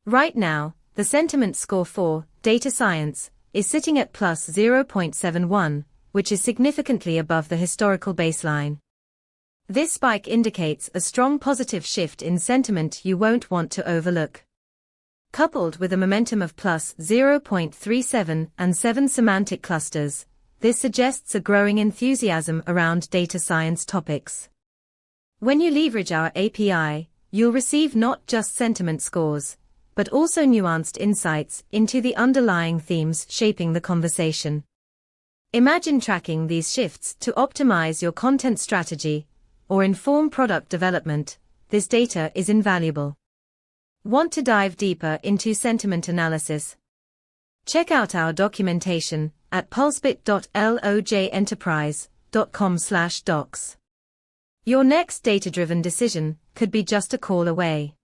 Right now, the sentiment score for data science is sitting at plus 0.71, which is significantly above the historical baseline. This spike indicates a strong positive shift in sentiment you won't want to overlook. Coupled with a momentum of plus 0.37 and 7 semantic clusters, this suggests a growing enthusiasm around data science topics. When you leverage our API, you'll receive not just sentiment scores, but also nuanced insights into the underlying themes shaping the conversation. Imagine tracking these shifts to optimize your content strategy or inform product development. This data is invaluable. Want to dive deeper into sentiment analysis? Check out our documentation at pulsebit.lojenterprise.com/docs. Your next data-driven decision could be just a call away.